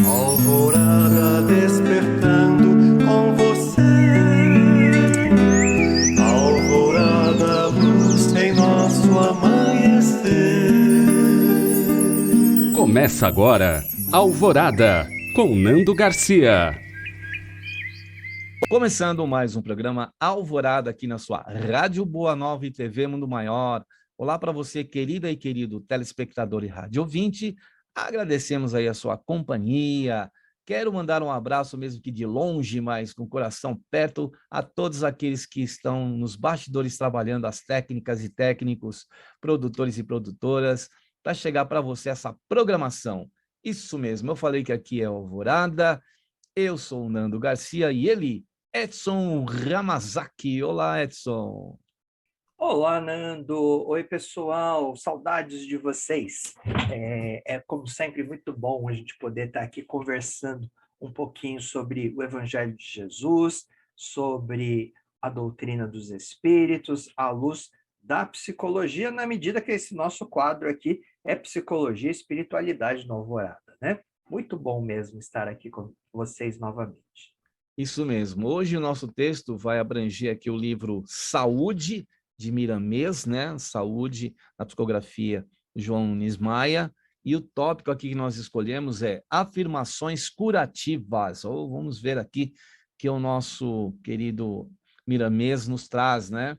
Alvorada despertando com você. Alvorada, luz em nosso amanhecer. Começa agora, Alvorada, com Nando Garcia. Começando mais um programa Alvorada aqui na sua Rádio Boa Nova e TV Mundo Maior. Olá para você, querida e querido telespectador e rádio ouvinte. Agradecemos aí a sua companhia. Quero mandar um abraço, mesmo que de longe, mas com o coração perto, a todos aqueles que estão nos bastidores trabalhando, as técnicas e técnicos, produtores e produtoras, para chegar para você essa programação. Isso mesmo, eu falei que aqui é Alvorada. Eu sou o Nando Garcia e ele, Edson Ramazaki. Olá, Edson. Olá, Nando. Oi, pessoal. Saudades de vocês. Como sempre, muito bom a gente poder estar aqui conversando um pouquinho sobre o Evangelho de Jesus, sobre a doutrina dos Espíritos, à luz da psicologia, na medida que esse nosso quadro aqui é Psicologia e Espiritualidade no Alvorada, né? Muito bom mesmo estar aqui com vocês novamente. Isso mesmo. Hoje o nosso texto vai abranger aqui o livro Saúde, de Miramês, né? Saúde, na psicografia João Nismaia. E o tópico aqui que nós escolhemos é afirmações curativas. Ou vamos ver aqui que o nosso querido Miramês nos traz, né?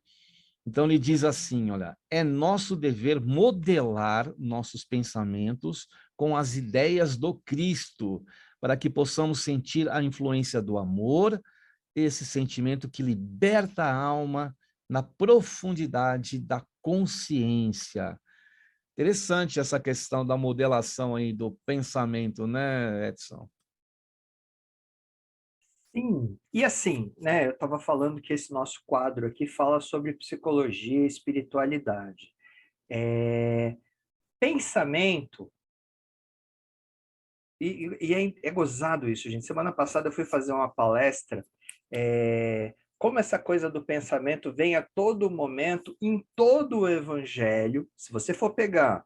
Então ele diz assim, olha, é nosso dever modelar nossos pensamentos com as ideias do Cristo, para que possamos sentir a influência do amor, esse sentimento que liberta a alma na profundidade da consciência. Interessante essa questão da modelação aí do pensamento, né, Edson? Sim, e assim, né, eu estava falando que esse nosso quadro aqui fala sobre psicologia e espiritualidade. Pensamento, é gozado isso, gente. Semana passada eu fui fazer uma palestra, como essa coisa do pensamento vem a todo momento, em todo o Evangelho. Se você for pegar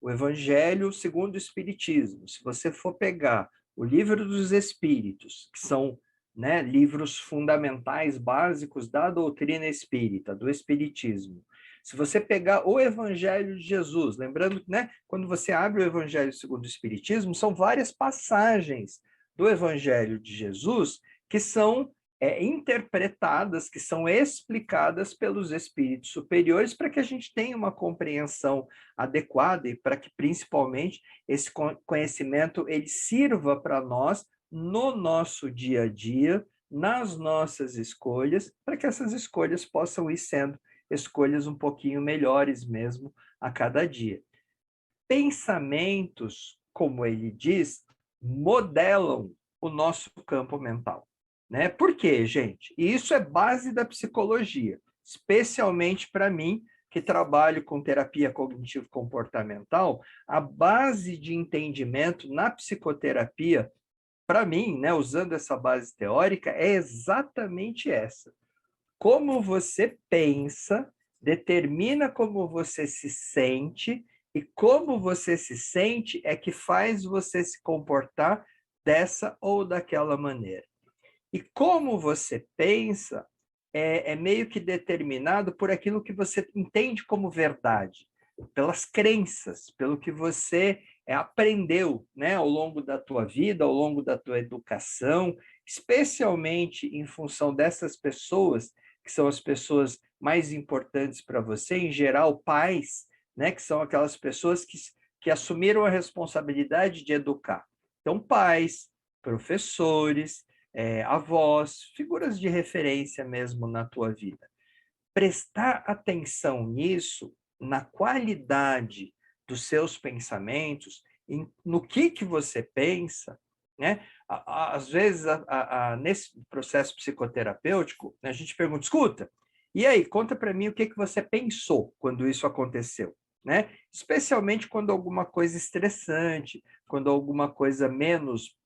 o Evangelho segundo o Espiritismo, se você for pegar o Livro dos Espíritos, que são, né, livros fundamentais, básicos da doutrina espírita, do Espiritismo, se você pegar o Evangelho de Jesus, lembrando que, né, quando você abre o Evangelho segundo o Espiritismo, são várias passagens do Evangelho de Jesus que são interpretadas, que são explicadas pelos espíritos superiores para que a gente tenha uma compreensão adequada e para que, principalmente, esse conhecimento ele sirva para nós no nosso dia a dia, nas nossas escolhas, para que essas escolhas possam ir sendo escolhas um pouquinho melhores mesmo a cada dia. Pensamentos, como ele diz, modelam o nosso campo mental. Né? Por quê, gente? E isso é base da psicologia, especialmente para mim, que trabalho com terapia cognitivo-comportamental, a base de entendimento na psicoterapia, para mim, né, usando essa base teórica, é exatamente essa. Como você pensa, determina como você se sente, e como você se sente é que faz você se comportar dessa ou daquela maneira. E como você pensa é meio que determinado por aquilo que você entende como verdade, pelas crenças, pelo que você aprendeu, né, ao longo da tua vida, ao longo da tua educação, especialmente em função dessas pessoas, que são as pessoas mais importantes para você, em geral, pais, né, que são aquelas pessoas que assumiram a responsabilidade de educar. Então, pais, professores, avós, figuras de referência mesmo na tua vida. Prestar atenção nisso, na qualidade dos seus pensamentos, no que você pensa, né? Às vezes, nesse processo psicoterapêutico, a gente pergunta, escuta, e aí, conta para mim o que você pensou quando isso aconteceu, né? Especialmente quando alguma coisa estressante, quando alguma coisa menos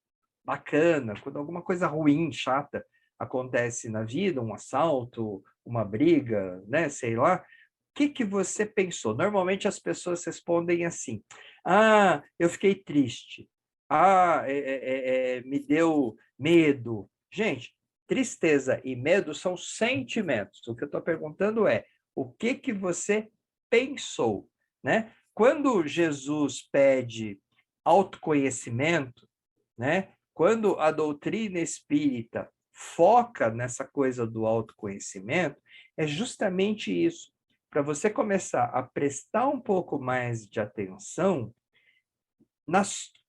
bacana, quando alguma coisa ruim, chata, acontece na vida, um assalto, uma briga, né, sei lá, o que você pensou? Normalmente as pessoas respondem assim, eu fiquei triste, Me deu medo. Gente, tristeza e medo são sentimentos. O que eu estou perguntando é, o que que você pensou, né? Quando Jesus pede autoconhecimento, né? Quando a doutrina espírita foca nessa coisa do autoconhecimento, é justamente isso, para você começar a prestar um pouco mais de atenção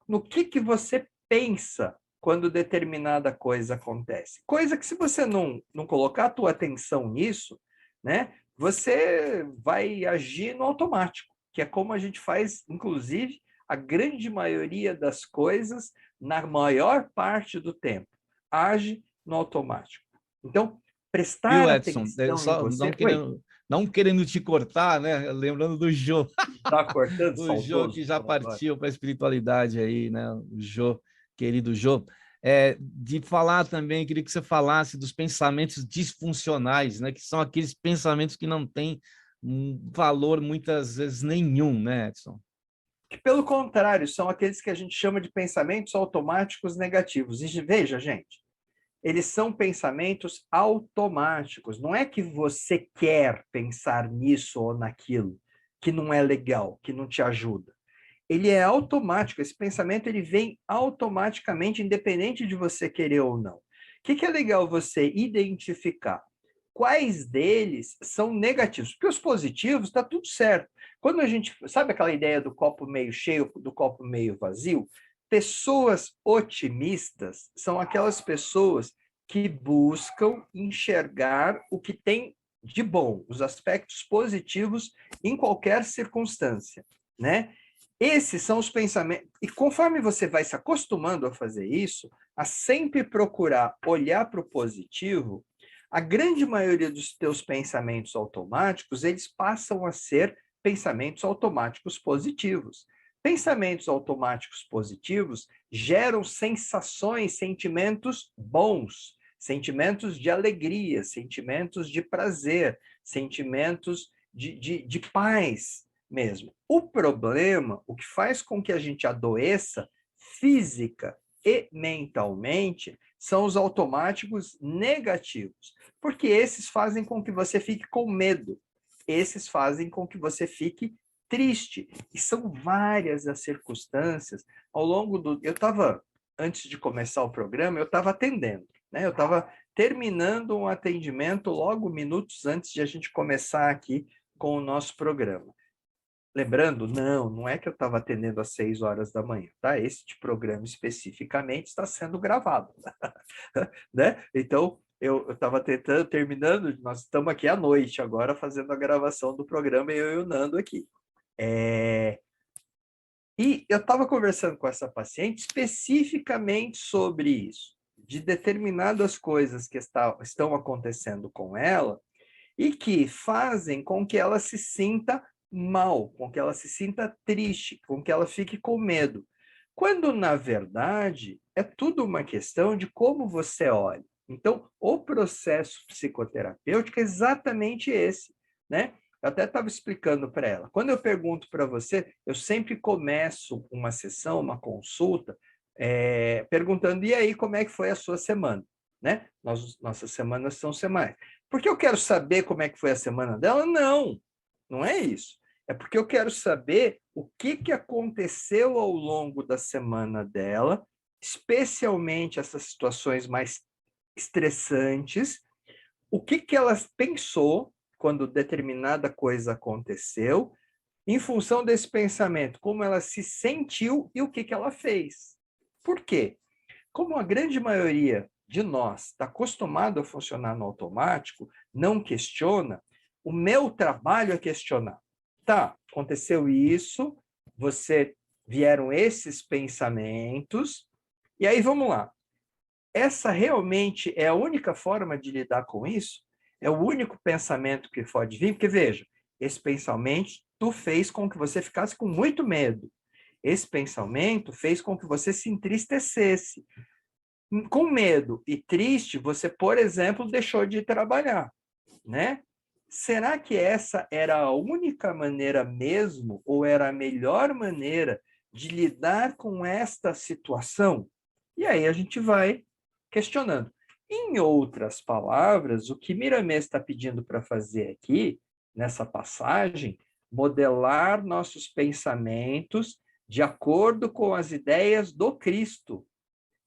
no que você pensa quando determinada coisa acontece. Coisa que se você não colocar a tua atenção nisso, né, você vai agir no automático, que é como a gente faz, inclusive, a grande maioria das coisas na maior parte do tempo. Age no automático. Então, prestar Viu, Edson? atenção em Só você... não querendo te cortar, né? Lembrando do Jô. Está cortando, O Jô saudoso. que já partiu para a espiritualidade aí, né? O Jô, querido Jô. De falar também, queria que você falasse dos pensamentos disfuncionais, né? Que são aqueles pensamentos que não têm valor muitas vezes nenhum, né, Edson? Que, pelo contrário, são aqueles que a gente chama de pensamentos automáticos negativos. E veja, gente, eles são pensamentos automáticos. Não é que você quer pensar nisso ou naquilo, que não é legal, que não te ajuda. Ele é automático. Esse pensamento ele vem automaticamente, independente de você querer ou não. O que é legal você identificar? Quais deles são negativos? Porque os positivos está tudo certo. Quando a gente sabe aquela ideia do copo meio cheio, do copo meio vazio, pessoas otimistas são aquelas pessoas que buscam enxergar o que tem de bom, os aspectos positivos em qualquer circunstância, né? Esses são os pensamentos. E conforme você vai se acostumando a fazer isso, a sempre procurar olhar para o positivo, a grande maioria dos teus pensamentos automáticos, eles passam a ser pensamentos automáticos positivos. Pensamentos automáticos positivos geram sensações, sentimentos bons, sentimentos de alegria, sentimentos de prazer, sentimentos de paz mesmo. O problema, o que faz com que a gente adoeça física e mentalmente, são os automáticos negativos, porque esses fazem com que você fique com medo, esses fazem com que você fique triste, e são várias as circunstâncias ao longo do... Antes de começar o programa, eu estava atendendo, né? Eu estava terminando um atendimento logo minutos antes de a gente começar aqui com o nosso programa. Lembrando, não é que eu estava atendendo às 6 horas da manhã, tá? Este programa especificamente está sendo gravado, né? Então, eu estava terminando, nós estamos aqui à noite agora fazendo a gravação do programa, eu e o Nando aqui. E eu estava conversando com essa paciente especificamente sobre isso, de determinadas coisas que estão acontecendo com ela e que fazem com que ela se sinta mal, com que ela se sinta triste, com que ela fique com medo. Quando, na verdade, é tudo uma questão de como você olha. Então, o processo psicoterapêutico é exatamente esse, né? Eu até estava explicando para ela. Quando eu pergunto para você, eu sempre começo uma sessão, uma consulta, perguntando, e aí, como é que foi a sua semana? Né? Nossas semanas são semanais. Porque eu quero saber como é que foi a semana dela? Não é isso. É porque eu quero saber o que aconteceu ao longo da semana dela, especialmente essas situações mais estressantes, o que ela pensou quando determinada coisa aconteceu, em função desse pensamento, como ela se sentiu e o que ela fez. Por quê? Como a grande maioria de nós está acostumado a funcionar no automático, não questiona, o meu trabalho é questionar. Tá, aconteceu isso, vieram esses pensamentos, e aí vamos lá. Essa realmente é a única forma de lidar com isso? É o único pensamento que pode vir? Porque, veja, esse pensamento fez com que você ficasse com muito medo. Esse pensamento fez com que você se entristecesse. Com medo e triste, você, por exemplo, deixou de trabalhar, né? Será que essa era a única maneira mesmo, ou era a melhor maneira de lidar com esta situação? E aí a gente vai questionando. Em outras palavras, o que Miramês está pedindo para fazer aqui, nessa passagem, modelar nossos pensamentos de acordo com as ideias do Cristo,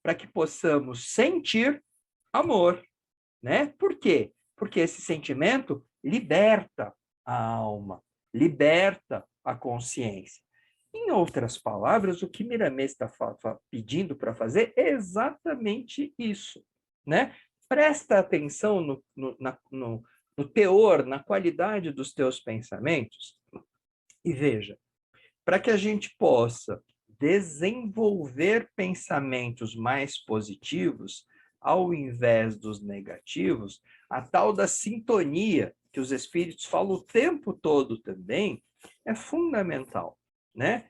para que possamos sentir amor, né? Por quê? Porque esse sentimento liberta a alma, liberta a consciência. Em outras palavras, o que Miramês está pedindo para fazer é exatamente isso, né? Presta atenção no teor, na qualidade dos teus pensamentos e veja, para que a gente possa desenvolver pensamentos mais positivos, ao invés dos negativos, a tal da sintonia, que os espíritos falam o tempo todo também, é fundamental, né?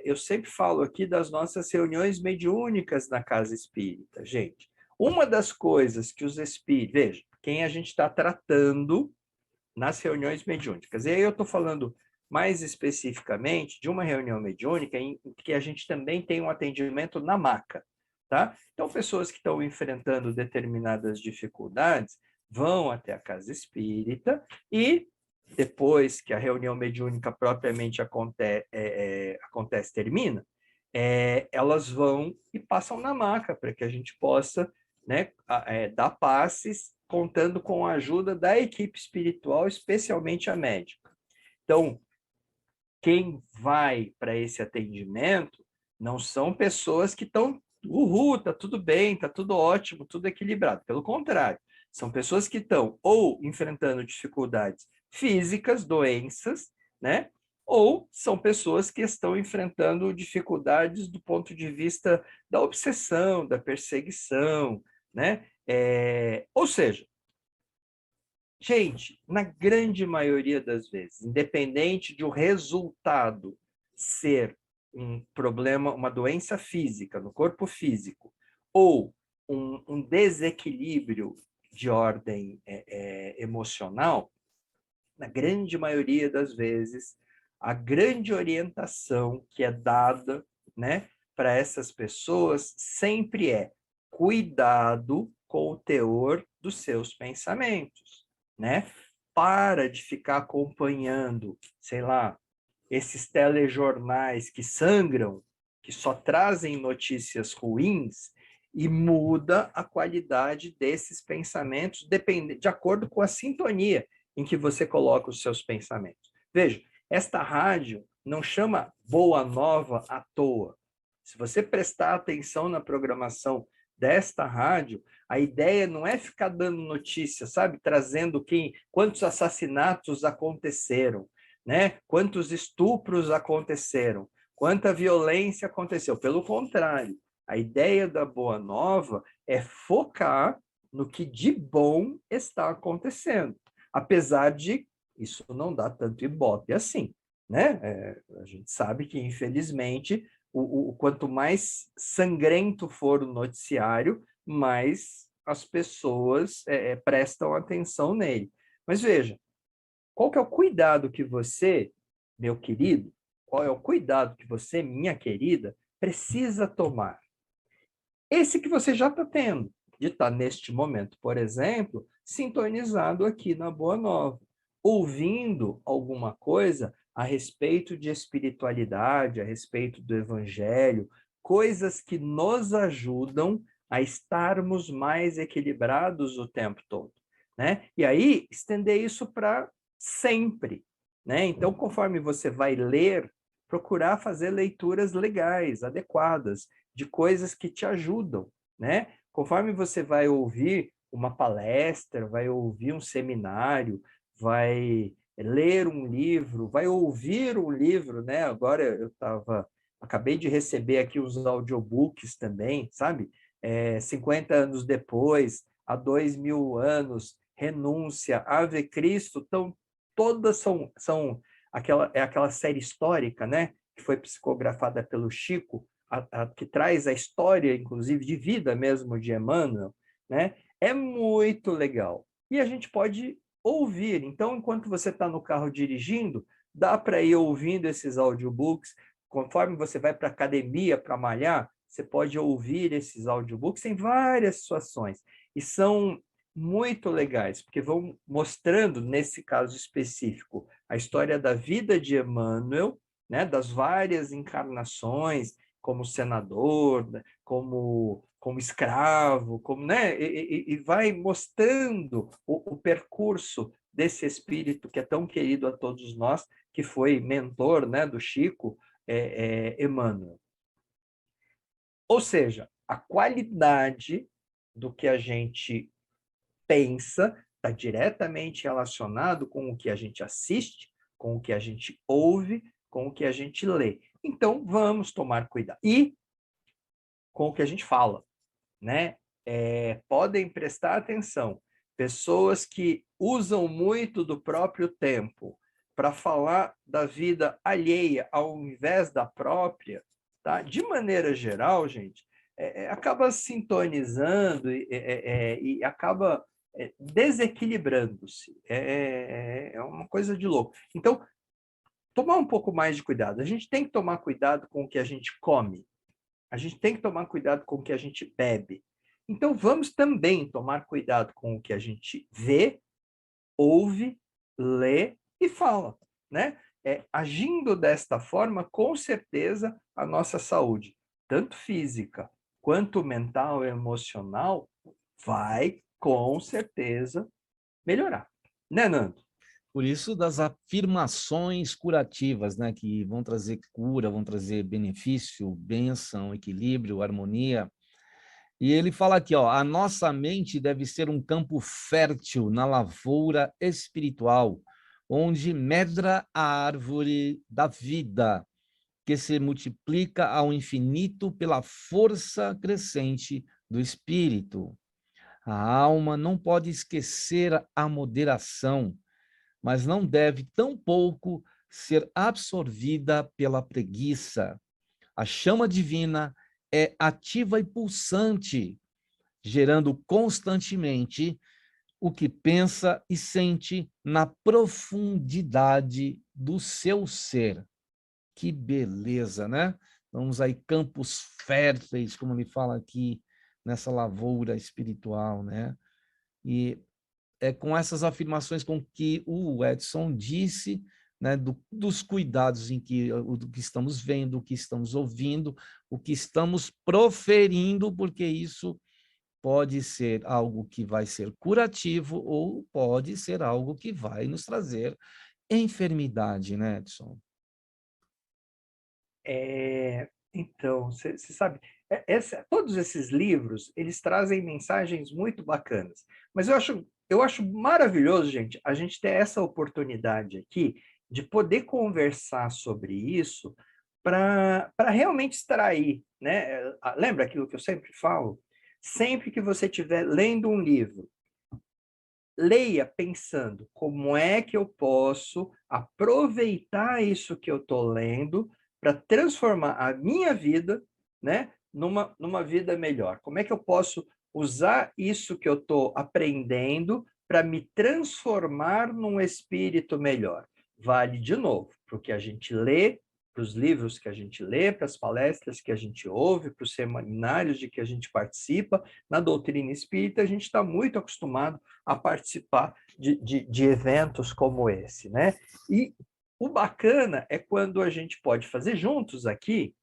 Eu sempre falo aqui das nossas reuniões mediúnicas na casa espírita, gente. Uma das coisas que os espíritos... Veja, quem a gente está tratando nas reuniões mediúnicas. E aí eu estou falando mais especificamente de uma reunião mediúnica em que a gente também tem um atendimento na maca, tá? Então, pessoas que estão enfrentando determinadas dificuldades vão até a casa espírita e, depois que a reunião mediúnica propriamente acontece, termina, elas vão e passam na maca para que a gente possa, né, dar passes, contando com a ajuda da equipe espiritual, especialmente a médica. Então, quem vai para esse atendimento não são pessoas que estão, tá tudo bem, tá tudo ótimo, tudo equilibrado. Pelo contrário, são pessoas que estão ou enfrentando dificuldades físicas, doenças, né? Ou são pessoas que estão enfrentando dificuldades do ponto de vista da obsessão, da perseguição, né? Ou seja, gente, na grande maioria das vezes, independente de o resultado ser um problema, uma doença física no corpo físico, ou um desequilíbrio de ordem emocional, na grande maioria das vezes, a grande orientação que é dada, né, para essas pessoas sempre é cuidado com o teor dos seus pensamentos, né? Para de ficar acompanhando, sei lá, esses telejornais que sangram, que só trazem notícias ruins, e muda a qualidade desses pensamentos de acordo com a sintonia em que você coloca os seus pensamentos. Veja, esta rádio não chama Boa Nova à toa. Se você prestar atenção na programação desta rádio, a ideia não é ficar dando notícia, sabe? Trazendo quantos assassinatos aconteceram, né? Quantos estupros aconteceram, quanta violência aconteceu. Pelo contrário, a ideia da Boa Nova é focar no que de bom está acontecendo, apesar de isso não dá tanto ibope assim, né? A gente sabe que, infelizmente, quanto mais sangrento for o noticiário, mais as pessoas prestam atenção nele. Mas veja, qual que é o cuidado que você, meu querido, qual é o cuidado que você, minha querida, precisa tomar? Esse que você já está tendo, de estar neste momento, por exemplo, sintonizado aqui na Boa Nova, ouvindo alguma coisa a respeito de espiritualidade, a respeito do evangelho, coisas que nos ajudam a estarmos mais equilibrados o tempo todo, né? E aí, estender isso para sempre, né? Então, conforme você vai ler, procurar fazer leituras legais, adequadas, de coisas que te ajudam, né? Conforme você vai ouvir uma palestra, vai ouvir um seminário, vai ler um livro, vai ouvir um livro, né? Agora acabei de receber aqui os audiobooks também, sabe? 50 anos depois, há 2000 anos, Renúncia, Ave Cristo, então todas são aquela série histórica, né? Que foi psicografada pelo Chico, que traz a história, inclusive, de vida mesmo de Emmanuel, né? É muito legal. E a gente pode ouvir. Então, enquanto você está no carro dirigindo, dá para ir ouvindo esses audiobooks, conforme você vai para a academia para malhar, você pode ouvir esses audiobooks em várias situações. E são muito legais, porque vão mostrando, nesse caso específico, a história da vida de Emmanuel, né, das várias encarnações, como senador, né, como escravo, como, né, e vai mostrando o percurso desse espírito que é tão querido a todos nós, que foi mentor, né, do Chico, Emmanuel. Ou seja, a qualidade do que a gente pensa está diretamente relacionado com o que a gente assiste, com o que a gente ouve, com o que a gente lê. Então, vamos tomar cuidado. E com o que a gente fala, né? Podem prestar atenção. Pessoas que usam muito do próprio tempo para falar da vida alheia ao invés da própria, tá? De maneira geral, gente, acaba sintonizando e acaba desequilibrando-se. É uma coisa de louco. Então, tomar um pouco mais de cuidado. A gente tem que tomar cuidado com o que a gente come. A gente tem que tomar cuidado com o que a gente bebe. Então, vamos também tomar cuidado com o que a gente vê, ouve, lê e fala, né? Agindo desta forma, com certeza, a nossa saúde, tanto física quanto mental e emocional, vai, com certeza, melhorar. Né, Nando? Por isso, das afirmações curativas, né, que vão trazer cura, vão trazer benefício, bênção, equilíbrio, harmonia. E ele fala aqui, ó, a nossa mente deve ser um campo fértil na lavoura espiritual, onde medra a árvore da vida, que se multiplica ao infinito pela força crescente do espírito. A alma não pode esquecer a moderação, mas não deve tampouco ser absorvida pela preguiça. A chama divina é ativa e pulsante, gerando constantemente o que pensa e sente na profundidade do seu ser. Que beleza, né? Vamos aí, campos férteis, como ele fala aqui, nessa lavoura espiritual, né? E é com essas afirmações com que o Edson disse, né, dos cuidados do que estamos vendo, o que estamos ouvindo, o que estamos proferindo, porque isso pode ser algo que vai ser curativo ou pode ser algo que vai nos trazer enfermidade, né, Edson? Então, você sabe, todos esses livros, eles trazem mensagens muito bacanas, mas eu acho maravilhoso, gente, a gente ter essa oportunidade aqui de poder conversar sobre isso para realmente extrair, né? Lembra aquilo que eu sempre falo? Sempre que você estiver lendo um livro, leia pensando como é que eu posso aproveitar isso que eu estou lendo para transformar a minha vida, né, numa vida melhor. Como é que eu posso usar isso que eu estou aprendendo para me transformar num espírito melhor? Vale de novo para o que a gente lê, para os livros que a gente lê, para as palestras que a gente ouve, para os seminários de que a gente participa. Na doutrina espírita, a gente está muito acostumado a participar de eventos como esse, né? E o bacana é quando a gente pode fazer juntos aqui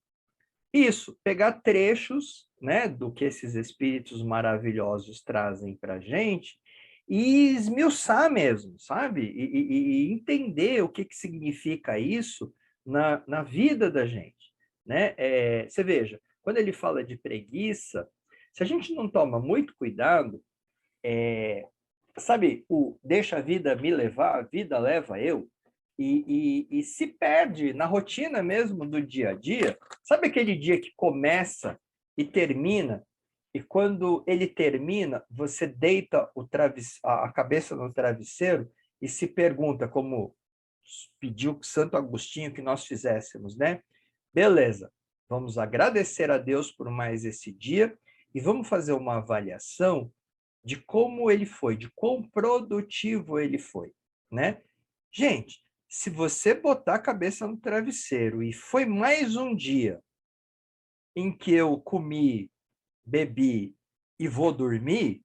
isso, pegar trechos, né, do que esses espíritos maravilhosos trazem para a gente e esmiuçar mesmo, sabe? E entender o que significa isso na vida da gente, né? Você veja, quando ele fala de preguiça, se a gente não toma muito cuidado, sabe, deixa a vida me levar, a vida leva eu, e se perde na rotina mesmo do dia a dia. Sabe aquele dia que começa e termina, e quando ele termina, você deita a cabeça no travesseiro e se pergunta, como pediu Santo Agostinho que nós fizéssemos, né? Beleza, vamos agradecer a Deus por mais esse dia e vamos fazer uma avaliação de como ele foi, de quão produtivo ele foi, né? Gente, Se você botar a cabeça no travesseiro e foi mais um dia em que eu comi, bebi e vou dormir,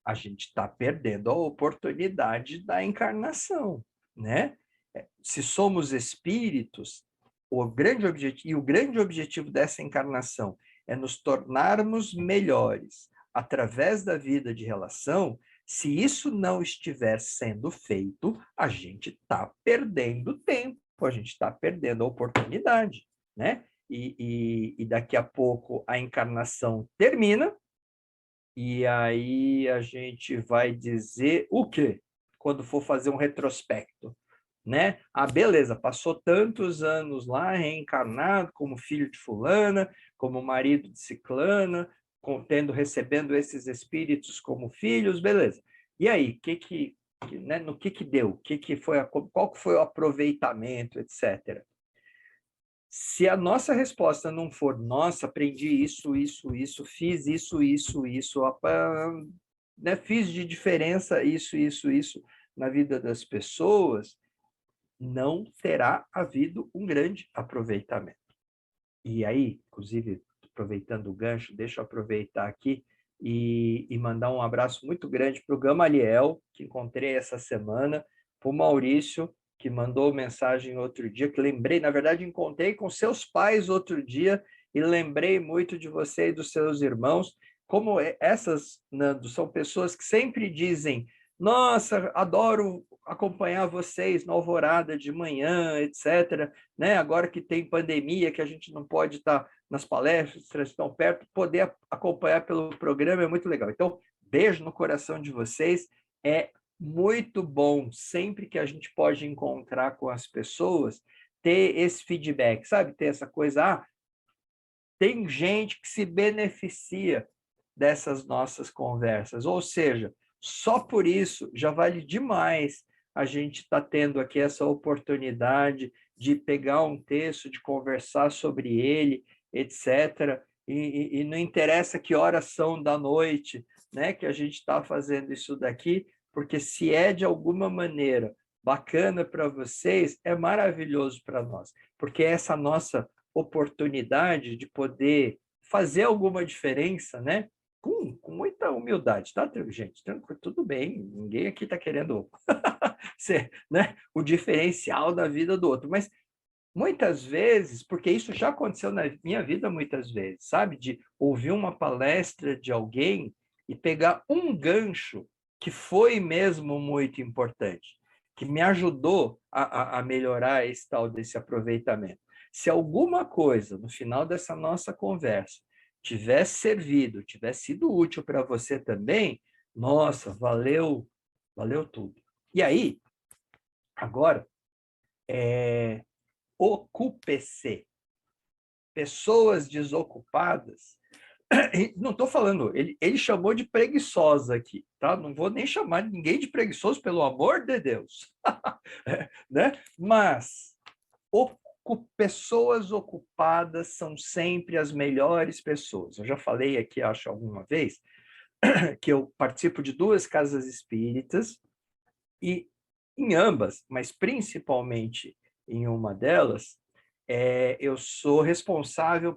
a gente está perdendo a oportunidade da encarnação, né? Se somos espíritos, o grande objetivo dessa encarnação é nos tornarmos melhores através da vida de relação. Se isso não estiver sendo feito, a gente está perdendo tempo, a gente está perdendo a oportunidade, né? E daqui a pouco a encarnação termina, e aí a gente vai dizer o quê? Quando for fazer um retrospecto, né? Ah, beleza, passou tantos anos lá, reencarnado como filho de fulana, como marido de ciclana, recebendo esses espíritos como filhos, beleza. E aí, né, no que deu? Qual foi o aproveitamento, etc. Se a nossa resposta não for, nossa, aprendi isso, fiz isso, né, fiz de diferença isso na vida das pessoas, não terá havido um grande aproveitamento. E aí, inclusive, aproveitando o gancho, deixa eu aproveitar aqui e mandar um abraço muito grande para o Gamaliel, que encontrei essa semana, para o Maurício, que mandou mensagem outro dia, que lembrei, na verdade, encontrei com seus pais outro dia e lembrei muito de você e dos seus irmãos. Como essas, Nando, são pessoas que sempre dizem: nossa, adoro acompanhar vocês na alvorada de manhã, etc. Né? Agora que tem pandemia, que a gente não pode estar nas palestras tão perto, poder acompanhar pelo programa é muito legal. Então, beijo no coração de vocês. É muito bom, sempre que a gente pode encontrar com as pessoas, ter esse feedback, sabe? Ter essa coisa, tem gente que se beneficia dessas nossas conversas, ou seja, só por isso já vale demais a gente estar tendo aqui essa oportunidade de pegar um texto, de conversar sobre ele, etc. E não interessa que horas são da noite, né, que a gente está fazendo isso daqui, porque se é de alguma maneira bacana para vocês, é maravilhoso para nós, porque essa nossa oportunidade de poder fazer alguma diferença, né? Com muita humildade, tá, gente? Tranquilo, tudo bem, ninguém aqui está querendo ser, né, o diferencial da vida do outro, mas muitas vezes, porque isso já aconteceu na minha vida muitas vezes, sabe? De ouvir uma palestra de alguém e pegar um gancho que foi mesmo muito importante, que me ajudou a melhorar esse tal desse aproveitamento. Se alguma coisa no final dessa nossa conversa tivesse servido, tivesse sido útil para você também, nossa, valeu tudo. E aí, agora, ocupe-se. Pessoas desocupadas, não estou falando, ele chamou de preguiçosa aqui, tá? Não vou nem chamar ninguém de preguiçoso, pelo amor de Deus. Né? Mas pessoas ocupadas são sempre as melhores pessoas. Eu já falei aqui, acho, alguma vez, que eu participo de 2 casas espíritas e em ambas, mas principalmente em uma delas, eu sou responsável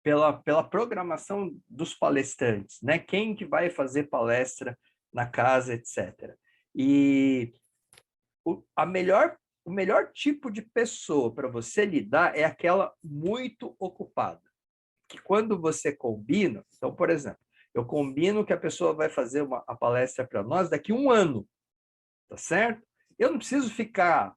pela programação dos palestrantes, né? Quem que vai fazer palestra na casa, etc. E o melhor tipo de pessoa para você lidar é aquela muito ocupada. Que quando você combina, então, por exemplo, eu combino que a pessoa vai fazer a palestra para nós daqui a 1 ano, tá certo? Eu não preciso ficar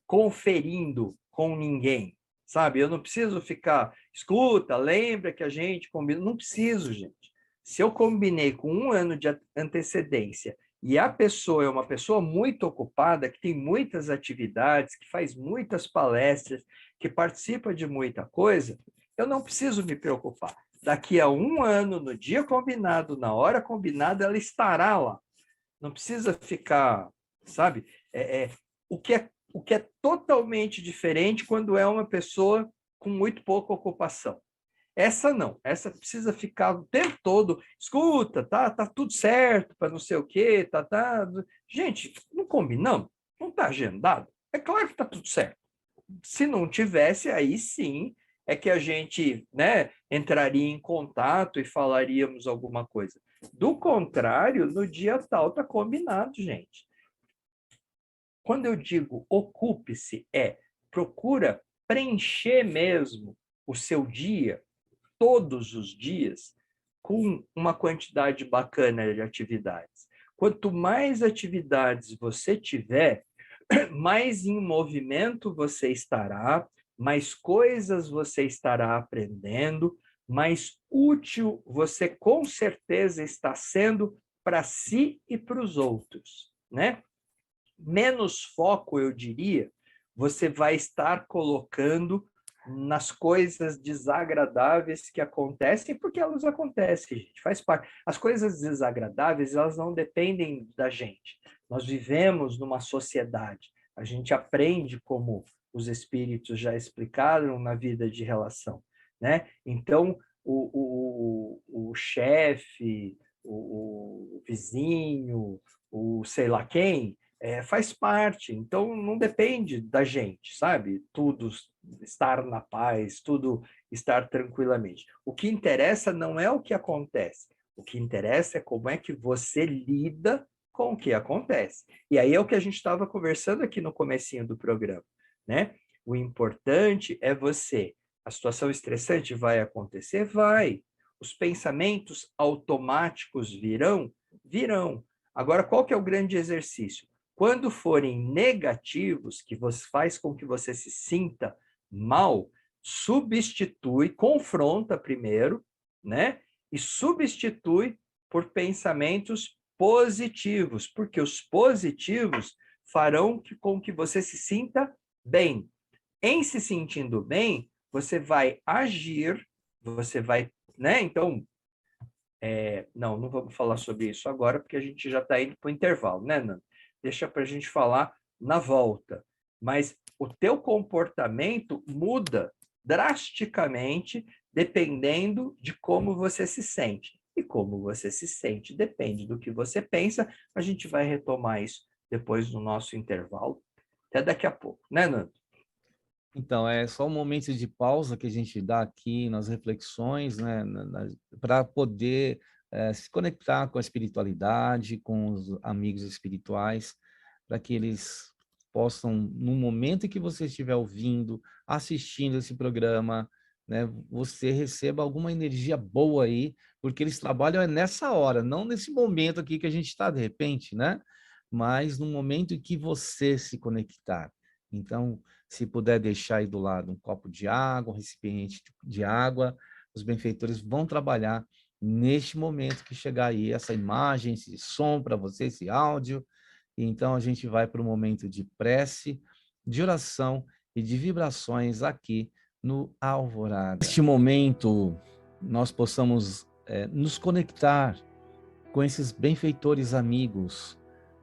conferindo com ninguém, sabe? Eu não preciso ficar, escuta, lembra que a gente combina. Não preciso, gente. Se eu combinei com 1 ano de antecedência e a pessoa é uma pessoa muito ocupada, que tem muitas atividades, que faz muitas palestras, que participa de muita coisa, eu não preciso me preocupar. Daqui a 1 ano, no dia combinado, na hora combinada, ela estará lá. Não precisa ficar, sabe? O que é totalmente diferente quando é uma pessoa com muito pouca ocupação. Essa não, essa precisa ficar o tempo todo, escuta, tá tudo certo, para não sei o quê, tá. Gente, não combinamos, não está agendado, é claro que está tudo certo. Se não tivesse, aí sim é que a gente, né, entraria em contato e falaríamos alguma coisa. Do contrário, no dia tal está combinado, gente. Quando eu digo ocupe-se, procura preencher mesmo o seu dia, todos os dias, com uma quantidade bacana de atividades. Quanto mais atividades você tiver, mais em movimento você estará, mais coisas você estará aprendendo, mais útil você com certeza está sendo para si e para os outros, né? Menos foco, eu diria, você vai estar colocando nas coisas desagradáveis que acontecem, porque elas acontecem, gente, faz parte. As coisas desagradáveis, elas não dependem da gente. Nós vivemos numa sociedade, a gente aprende como os espíritos já explicaram na vida de relação, né? Então, o chefe, o vizinho, o sei lá quem, faz parte, então não depende da gente, sabe? Tudo estar na paz, tudo estar tranquilamente. O que interessa não é o que acontece, o que interessa é como é que você lida com o que acontece. E aí é o que a gente estava conversando aqui no comecinho do programa, né? O importante é você. A situação estressante vai acontecer? Vai. Os pensamentos automáticos virão? Virão. Agora, qual que é o grande exercício? Quando forem negativos, que faz com que você se sinta mal, substitui, confronta primeiro, né? E substitui por pensamentos positivos, porque os positivos farão com que você se sinta bem. Em se sentindo bem, você vai agir, você vai, né? Então, não vamos falar sobre isso agora, porque a gente já está indo para o intervalo, né, Nando? Deixa para a gente falar na volta. Mas o teu comportamento muda drasticamente dependendo de como você se sente. E como você se sente depende do que você pensa. A gente vai retomar isso depois do nosso intervalo. Até daqui a pouco, né, Nando? Então, é só um momento de pausa que a gente dá aqui nas reflexões, né, para poder se conectar com a espiritualidade, com os amigos espirituais, para que eles possam, no momento em que você estiver ouvindo, assistindo esse programa, né, você receba alguma energia boa aí, porque eles trabalham nessa hora, não nesse momento aqui que a gente está, de repente, né? Mas no momento em que você se conectar. Então, se puder deixar aí do lado um copo de água, um recipiente de água, os benfeitores vão trabalhar neste momento que chegar aí essa imagem, esse som para você, esse áudio. E então a gente vai para o momento de prece, de oração e de vibrações aqui no Alvorada. Neste momento, nós possamos nos conectar com esses benfeitores amigos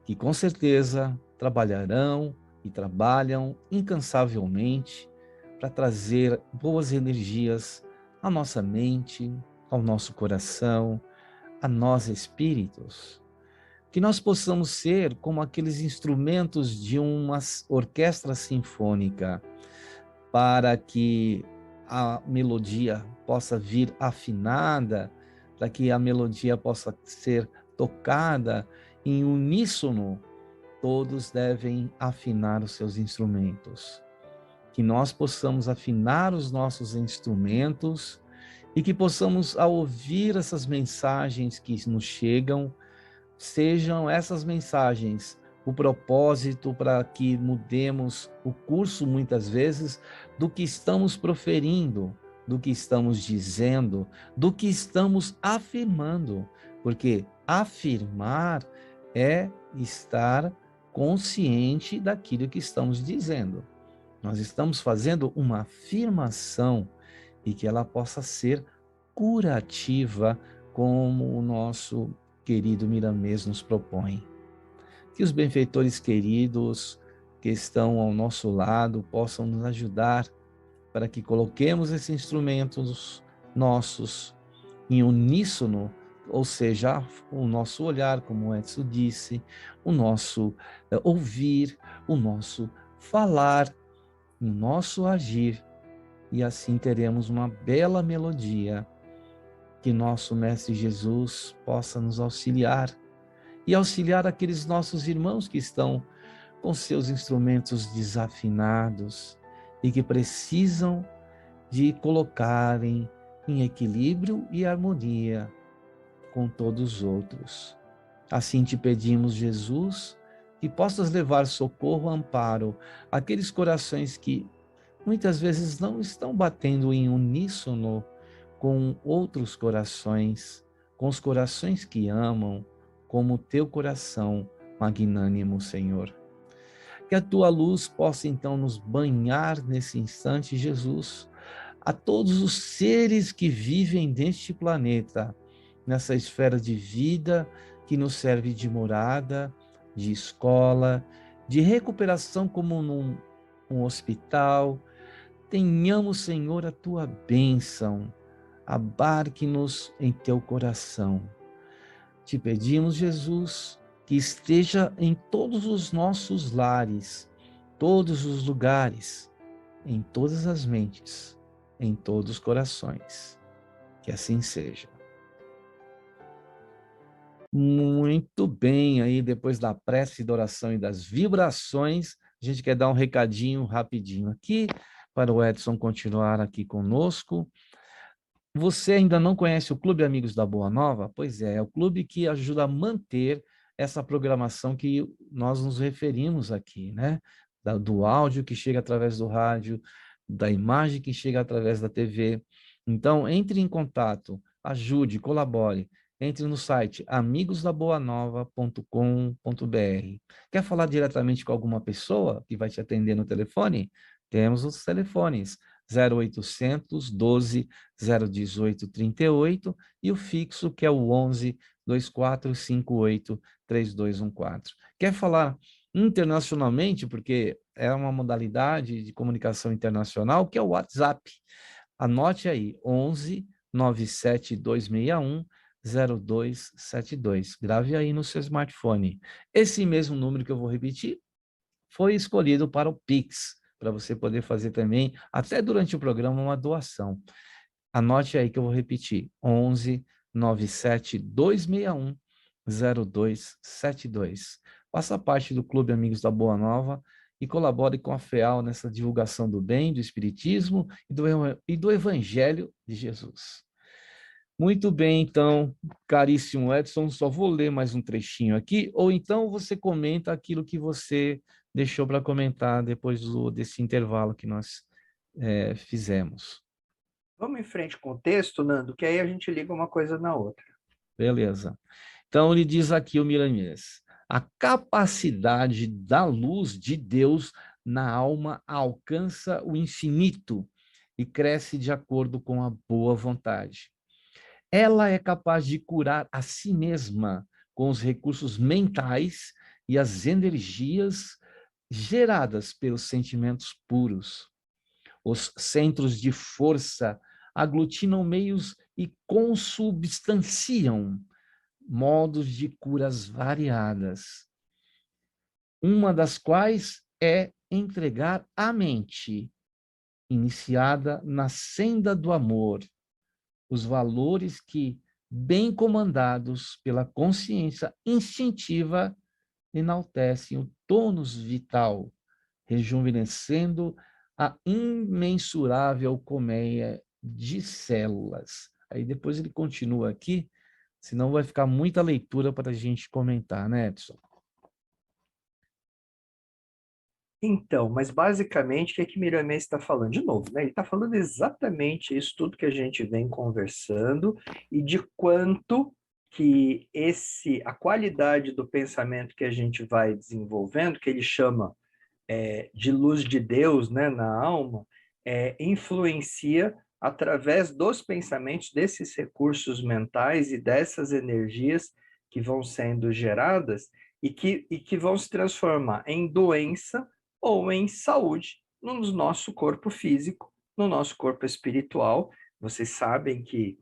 que com certeza trabalharão e trabalham incansavelmente para trazer boas energias à nossa mente, ao nosso coração, a nós espíritos. Que nós possamos ser como aqueles instrumentos de uma orquestra sinfônica, para que a melodia possa vir afinada, para que a melodia possa ser tocada em uníssono. Todos devem afinar os seus instrumentos. Que nós possamos afinar os nossos instrumentos e que possamos, ao ouvir essas mensagens que nos chegam, sejam essas mensagens o propósito para que mudemos o curso, muitas vezes, do que estamos proferindo, do que estamos dizendo, do que estamos afirmando. Porque afirmar é estar consciente daquilo que estamos dizendo. Nós estamos fazendo uma afirmação e que ela possa ser curativa, como o nosso querido Miramês nos propõe. Que os benfeitores queridos que estão ao nosso lado possam nos ajudar para que coloquemos esses instrumentos nossos em uníssono, ou seja, o nosso olhar, como o Edson disse, o nosso ouvir, o nosso falar, no nosso agir, e assim teremos uma bela melodia. Que nosso Mestre Jesus possa nos auxiliar e auxiliar aqueles nossos irmãos que estão com seus instrumentos desafinados e que precisam de colocarem em equilíbrio e harmonia com todos os outros. Assim te pedimos, Jesus, que possas levar socorro, amparo àqueles corações que muitas vezes não estão batendo em uníssono com outros corações, com os corações que amam, como o teu coração magnânimo, Senhor. Que a tua luz possa então nos banhar nesse instante, Jesus, a todos os seres que vivem neste planeta, nessa esfera de vida que nos serve de morada, de escola, de recuperação como num hospital. Tenhamos, Senhor, a tua bênção, abarque-nos em teu coração. Te pedimos, Jesus, que esteja em todos os nossos lares, todos os lugares, em todas as mentes, em todos os corações. Que assim seja. Muito bem, aí depois da prece, da oração e das vibrações, a gente quer dar um recadinho rapidinho aqui, para o Edson continuar aqui conosco. Você ainda não conhece o Clube Amigos da Boa Nova? Pois é o clube que ajuda a manter essa programação que nós nos referimos aqui, né? Do áudio que chega através do rádio, da imagem que chega através da TV. Então, entre em contato, ajude, colabore. Entre no site amigosdaboanova.com.br. Quer falar diretamente com alguma pessoa que vai te atender no telefone? Temos os telefones 0800 12 018 38 e o fixo que é o 11 2458 3214. Quer falar internacionalmente, porque é uma modalidade de comunicação internacional, que é o WhatsApp. Anote aí, 11 97 261 0272. Grave aí no seu smartphone. Esse mesmo número que eu vou repetir foi escolhido para o Pix, para você poder fazer também, até durante o programa, uma doação. Anote aí que eu vou repetir, 11 97 261 0272. Faça parte do Clube Amigos da Boa Nova e colabore com a FEAL nessa divulgação do bem, do Espiritismo e do Evangelho de Jesus. Muito bem, então, caríssimo Edson, só vou ler mais um trechinho aqui, ou então você comenta aquilo que você deixou para comentar depois desse intervalo que nós fizemos. Vamos em frente com o texto, Nando, que aí a gente liga uma coisa na outra. Beleza. Então, ele diz aqui, o Milanês, a capacidade da luz de Deus na alma alcança o infinito e cresce de acordo com a boa vontade. Ela é capaz de curar a si mesma com os recursos mentais e as energias geradas pelos sentimentos puros. Os centros de força aglutinam meios e consubstanciam modos de curas variadas, uma das quais é entregar a mente, iniciada na senda do amor, os valores que, bem comandados pela consciência instintiva, enaltecem o tônus vital, rejuvenescendo a imensurável colmeia de células. Aí depois ele continua aqui, senão vai ficar muita leitura para a gente comentar, né, Edson? Então, mas basicamente o que é que Miramês está falando? De novo, né? Ele está falando exatamente isso, tudo que a gente vem conversando, e de quanto que a qualidade do pensamento que a gente vai desenvolvendo, que ele chama de luz de Deus, né, na alma, influencia através dos pensamentos, desses recursos mentais e dessas energias que vão sendo geradas e que vão se transformar em doença ou em saúde no nosso corpo físico, no nosso corpo espiritual. Vocês sabem que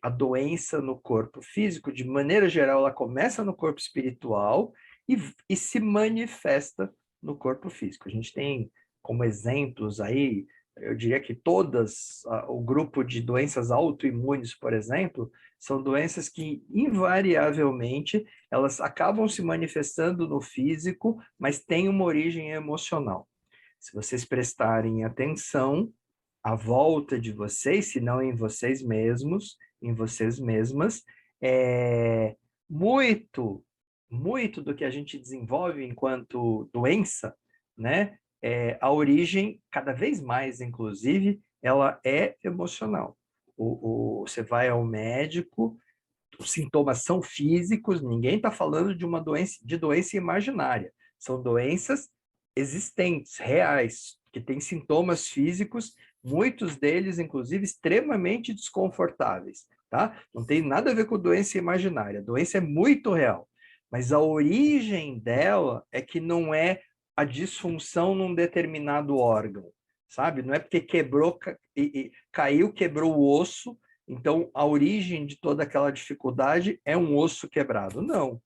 a doença no corpo físico, de maneira geral, ela começa no corpo espiritual e se manifesta no corpo físico. A gente tem como exemplos aí, eu diria que todas, o grupo de doenças autoimunes, por exemplo, são doenças que invariavelmente elas acabam se manifestando no físico, mas têm uma origem emocional. Se vocês prestarem atenção à volta de vocês, se não em vocês mesmos, em vocês mesmas, muito do que a gente desenvolve enquanto doença, né? A origem, cada vez mais, inclusive, ela é emocional. Você vai ao médico, os sintomas são físicos, ninguém está falando de uma doença imaginária. São doenças existentes, reais, que têm sintomas físicos, muitos deles, inclusive, extremamente desconfortáveis, tá? Não tem nada a ver com doença imaginária, a doença é muito real, mas a origem dela é que não é a disfunção num determinado órgão, sabe? Não é porque caiu, quebrou o osso, então a origem de toda aquela dificuldade é um osso quebrado. Não.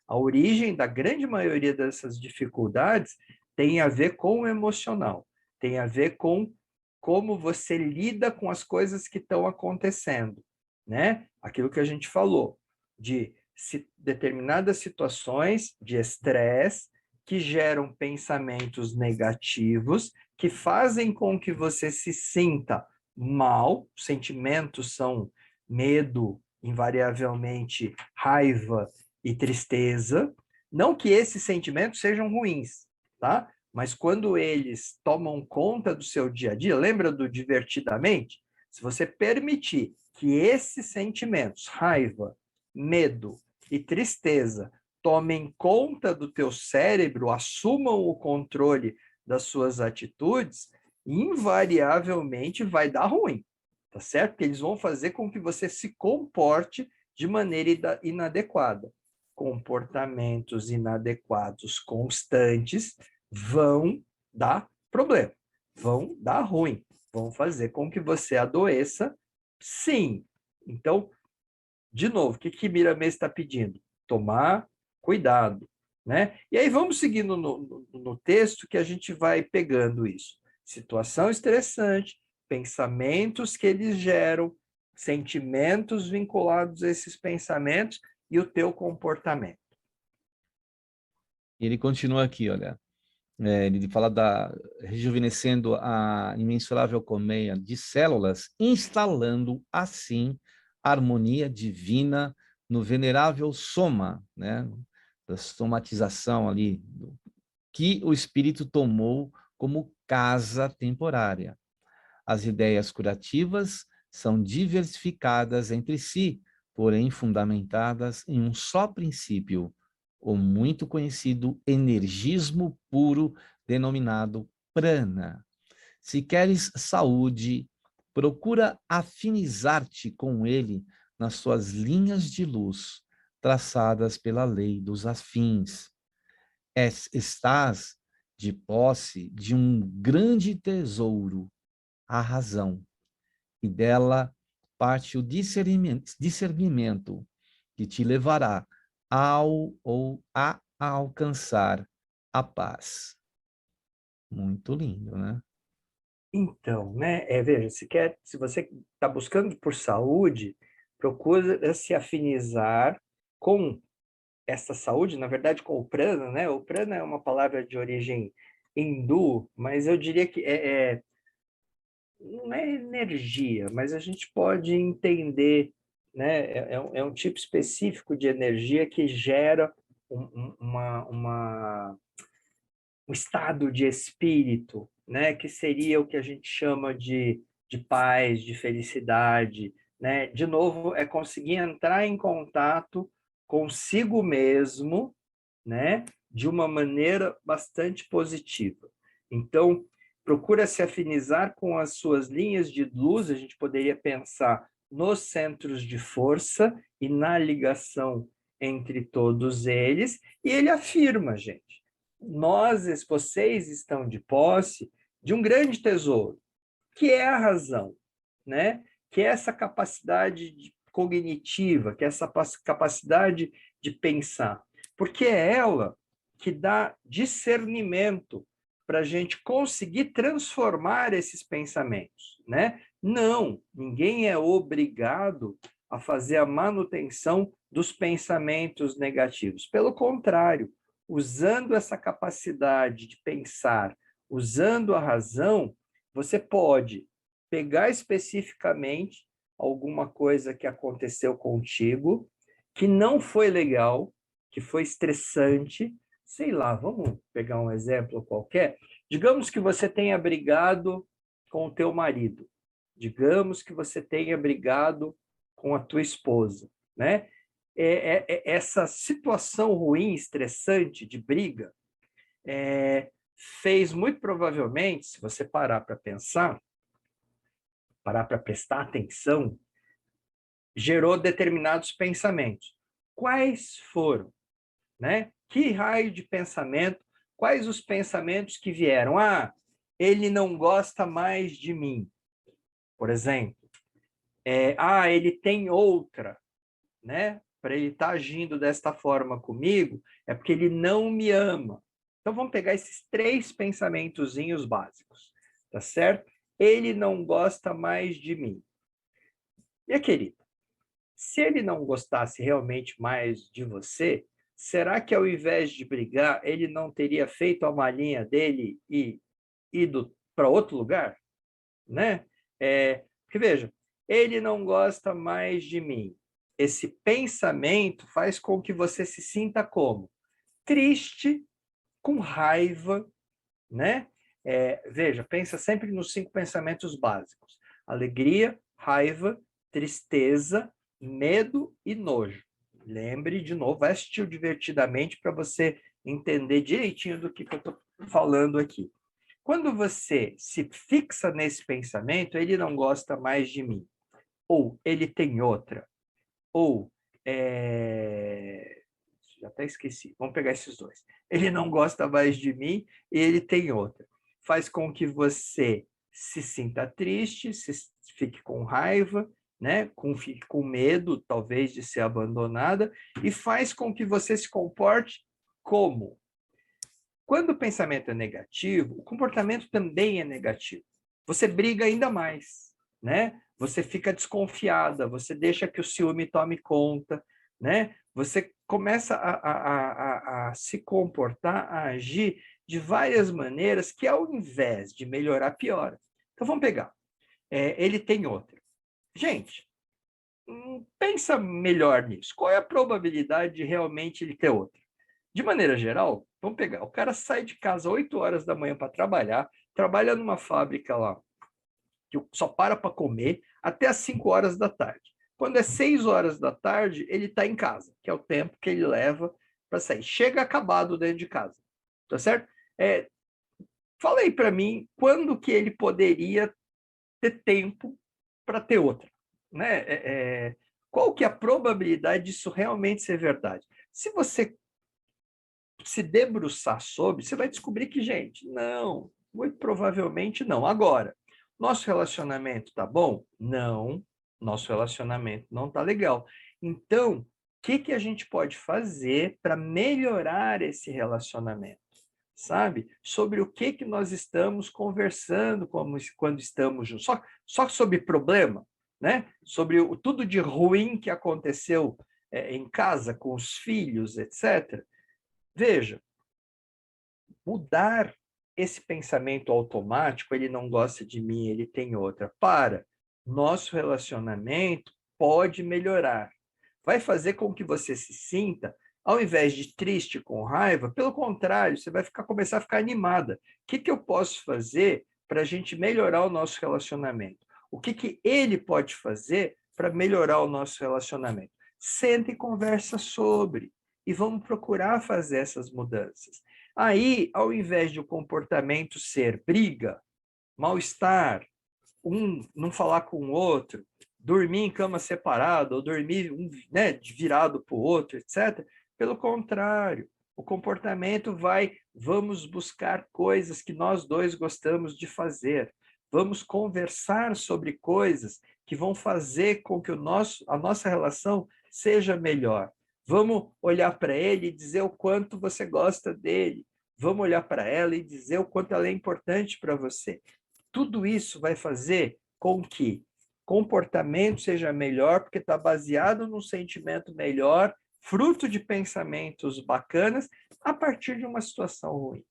A origem da grande maioria dessas dificuldades tem a ver com o emocional, tem a ver com como você lida com as coisas que estão acontecendo, né? Aquilo que a gente falou, de determinadas situações de estresse que geram pensamentos negativos, que fazem com que você se sinta mal. Sentimentos são medo, invariavelmente raiva e tristeza. Não que esses sentimentos sejam ruins, tá? Mas quando eles tomam conta do seu dia a dia, lembra do divertidamente? Se você permitir que esses sentimentos, raiva, medo e tristeza, tomem conta do teu cérebro, assumam o controle das suas atitudes, invariavelmente vai dar ruim, tá certo? Porque eles vão fazer com que você se comporte de maneira inadequada. Comportamentos inadequados constantes vão dar problema, vão dar ruim, vão fazer com que você adoeça, sim. Então, de novo, o que Miramês está pedindo? Tomar cuidado, né? E aí vamos seguindo no texto que a gente vai pegando isso. Situação estressante, pensamentos que eles geram, sentimentos vinculados a esses pensamentos e o teu comportamento. Ele continua aqui, olha. Ele fala rejuvenescendo a imensurável colmeia de células, instalando assim a harmonia divina no venerável soma, né? Da somatização ali, que o espírito tomou como casa temporária. As ideias curativas são diversificadas entre si, porém fundamentadas em um só princípio, o muito conhecido energismo puro denominado prana. Se queres saúde, procura afinizar-te com ele nas suas linhas de luz, traçadas pela lei dos afins. Estás de posse de um grande tesouro, a razão, e dela parte o discernimento que te levará a alcançar a paz. Muito lindo, né? Então, né? Veja, se você está buscando por saúde, procura se afinizar com essa saúde, na verdade, com o prana, né? O prana é uma palavra de origem hindu, mas eu diria que não é energia, mas a gente pode entender, né? É um tipo específico de energia que gera um estado de espírito, né? Que seria o que a gente chama de paz, de felicidade, né? De novo, é conseguir entrar em contato consigo mesmo, né? De uma maneira bastante positiva. Então, procura se afinizar com as suas linhas de luz, a gente poderia pensar nos centros de força e na ligação entre todos eles, e ele afirma, gente, vocês estão de posse de um grande tesouro, que é a razão, né? Que é essa capacidade cognitiva, que é essa capacidade de pensar, porque é ela que dá discernimento para a gente conseguir transformar esses pensamentos, né? Não, ninguém é obrigado a fazer a manutenção dos pensamentos negativos. Pelo contrário, usando essa capacidade de pensar, usando a razão, você pode pegar especificamente alguma coisa que aconteceu contigo, que não foi legal, que foi estressante, sei lá, vamos pegar um exemplo qualquer. Digamos que você tenha brigado com o teu marido. Digamos que você tenha brigado com a tua esposa, né? Essa situação ruim, estressante de briga, fez muito provavelmente, se você parar para pensar, parar para prestar atenção, gerou determinados pensamentos. Quais foram, né? Que raio de pensamento? Quais os pensamentos que vieram? Ah, ele não gosta mais de mim, por exemplo. Ele tem outra, né? Para ele estar agindo desta forma comigo, é porque ele não me ama. Então, vamos pegar esses 3 pensamentozinhos básicos, tá certo? Ele não gosta mais de mim. Minha querida, se ele não gostasse realmente mais de você, será que ao invés de brigar, ele não teria feito a malinha dele e ido para outro lugar? Né? Porque, veja, ele não gosta mais de mim. Esse pensamento faz com que você se sinta como? Triste, com raiva, né? Veja, pensa sempre nos 5 pensamentos básicos: alegria, raiva, tristeza, medo e nojo. Lembre de novo, vai assistir divertidamente para você entender direitinho do que eu estou falando aqui. Quando você se fixa nesse pensamento, ele não gosta mais de mim, ou ele tem outra, ou já até esqueci, vamos pegar esses 2. Ele não gosta mais de mim e ele tem outra. Faz com que você se sinta triste, fique com raiva, né? Fique com medo, talvez, de ser abandonada, e faz com que você se comporte como? Quando o pensamento é negativo, o comportamento também é negativo. Você briga ainda mais, né? Você fica desconfiada, você deixa que o ciúme tome conta, né? Você começa a se comportar, a agir de várias maneiras que, ao invés de melhorar, piora. Então, vamos pegar. Ele tem outra. Gente, pensa melhor nisso. Qual é a probabilidade de realmente ele ter outra? De maneira geral, vamos pegar. O cara sai de casa 8 horas da manhã para trabalhar, trabalha numa fábrica lá, que só para comer, até às 5 horas da tarde. Quando é 6 horas da tarde, ele está em casa, que é o tempo que ele leva para sair. Chega acabado dentro de casa, tá certo? Fala aí para mim, quando que ele poderia ter tempo para ter outra? Né? Qual que é a probabilidade disso realmente ser verdade? Se você se debruçar sobre, você vai descobrir que, gente, não, muito provavelmente não. Agora, nosso relacionamento tá bom? Não, nosso relacionamento não tá legal. Então, o que a gente pode fazer para melhorar esse relacionamento? Sabe? Sobre o que nós estamos conversando quando estamos juntos. Só sobre problema, né? Sobre tudo de ruim que aconteceu em casa, com os filhos, etc. Veja, mudar esse pensamento automático, ele não gosta de mim, ele tem outra. Nosso relacionamento pode melhorar. Vai fazer com que você se sinta, ao invés de triste com raiva, pelo contrário, você vai começar a ficar animada. O que eu posso fazer para a gente melhorar o nosso relacionamento? O que ele pode fazer para melhorar o nosso relacionamento? Senta e conversa sobre. E vamos procurar fazer essas mudanças. Aí, ao invés de o comportamento ser briga, mal-estar, um não falar com o outro, dormir em cama separada, ou dormir virado para o outro, etc. Pelo contrário, o comportamento vamos buscar coisas que nós dois gostamos de fazer. Vamos conversar sobre coisas que vão fazer com que a nossa relação seja melhor. Vamos olhar para ele e dizer o quanto você gosta dele. Vamos olhar para ela e dizer o quanto ela é importante para você. Tudo isso vai fazer com que o comportamento seja melhor, porque está baseado num sentimento melhor, fruto de pensamentos bacanas, a partir de uma situação ruim.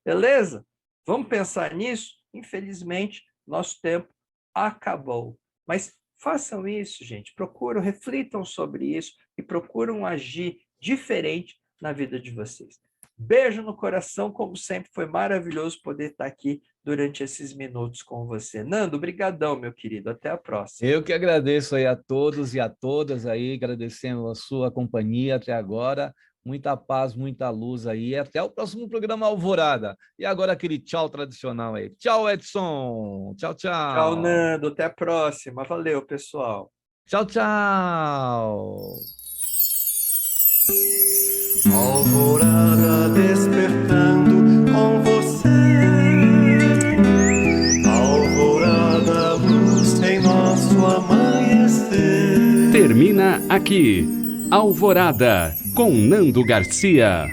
Beleza? Vamos pensar nisso? Infelizmente, nosso tempo acabou. Mas façam isso, gente. Procuram, reflitam sobre isso e procuram agir diferente na vida de vocês. Beijo no coração, como sempre, foi maravilhoso poder estar aqui durante esses minutos com você. Nando, brigadão, meu querido. Até a próxima. Eu que agradeço aí a todos e a todas aí, agradecendo a sua companhia até agora. Muita paz, muita luz aí. Até o próximo programa Alvorada. E agora aquele tchau tradicional aí. Tchau, Edson. Tchau, tchau. Tchau, Nando. Até a próxima. Valeu, pessoal. Tchau, tchau. Alvorada despertando com você. Alvorada, luz em nosso amanhecer. Termina aqui Alvorada com Nando Garcia.